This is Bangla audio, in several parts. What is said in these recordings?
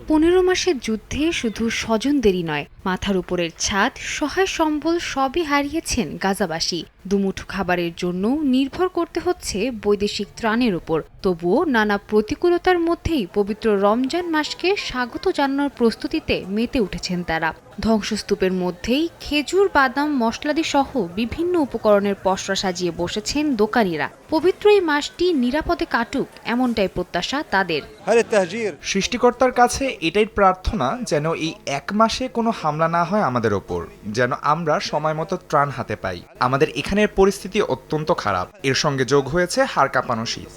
15 মাসের যুদ্ধে শুধু স্বজনদেরই নয়, মাথার উপরের ছাদ, সহায় সম্বল সবই হারিয়েছেন গাজাবাসী। দুমুঠো খাবারের জন্য নির্ভর করতে হচ্ছে বৈদেশিক ত্রাণের উপর। তবুও নানা প্রতিকূলতার মধ্যেই পবিত্র রমজান মাসকে স্বাগত জানানোর প্রস্তুতিতে মেতে উঠেছেন তারা। ধ্বংসস্তূপের মধ্যেই খেজুর, বাদাম, মশলাদি সহ বিভিন্ন উপকরণের পসরা সাজিয়ে বসেছেন দোকানিরা। পবিত্র এই মাসটি নিরাপদে কাটুক, এমনটাই প্রত্যাশা তাদের। সৃষ্টিকর্তার কাছে এটাই প্রার্থনা, যেন এই এক মাসে কোনো হামলা না হয় আমাদের ওপর, যেন আমরা সময় মতো ত্রাণ হাতে পাই। আমাদের এখানের পরিস্থিতি অত্যন্ত খারাপ, এর সঙ্গে যোগ হয়েছে হাড় কাঁপানো শীত।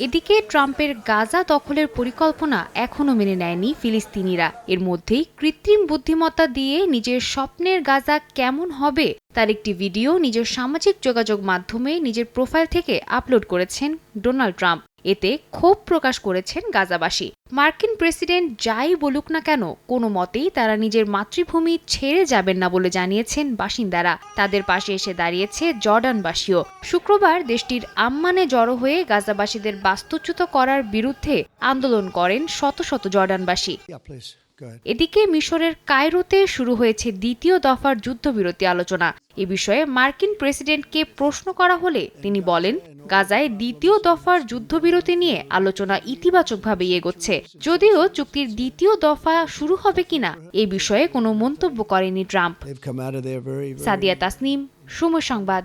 এদিকে ট্রাম্পের গাজা দখলের পরিকল্পনা এখনো মেনে নেয়নি ফিলিস্তিনিরা। এর মধ্যেই কৃত্রিম বুদ্ধিমত্তা দিয়ে নিজের স্বপ্নের গাজা কেমন হবে তার একটি ভিডিও নিজের সামাজিক যোগাযোগ মাধ্যমে নিজের প্রোফাইল থেকে আপলোড করেছেন ডোনাল্ড ট্রাম্প। এতে ক্ষোভ প্রকাশ করেছেন গাজাবাসী। মার্কিন প্রেসিডেন্ট যাই বলুক না কেন, কোনো মতেই তারা নিজের মাতৃভূমি ছেড়ে যাবেন না বলে জানিয়েছেন বাসিন্দারা। তাদের পাশে এসে দাঁড়িয়েছে জর্ডানবাসীও। শুক্রবার দেশটির আম্মানে জড়ো হয়ে গাজাবাসীদের বাস্তুচ্যুত করার বিরুদ্ধে আন্দোলন করেন শত শত জর্ডানবাসী। এদিকে মিশরের কায়রোতে শুরু হয়েছে দ্বিতীয় দফার যুদ্ধবিরতি আলোচনা। এ বিষয়ে মার্কিন প্রেসিডেন্টকে প্রশ্ন করা হলে তিনি বলেন, গাজায় দ্বিতীয় দফার যুদ্ধবিরতি নিয়ে আলোচনা ইতিবাচকভাবে এগোচ্ছে, যদিও চুক্তির দ্বিতীয় দফা শুরু হবে কিনা এ বিষয়ে কোনো মন্তব্য করেনি ট্রাম্প। সাদিয়া তাসনিম, সময় সংবাদ।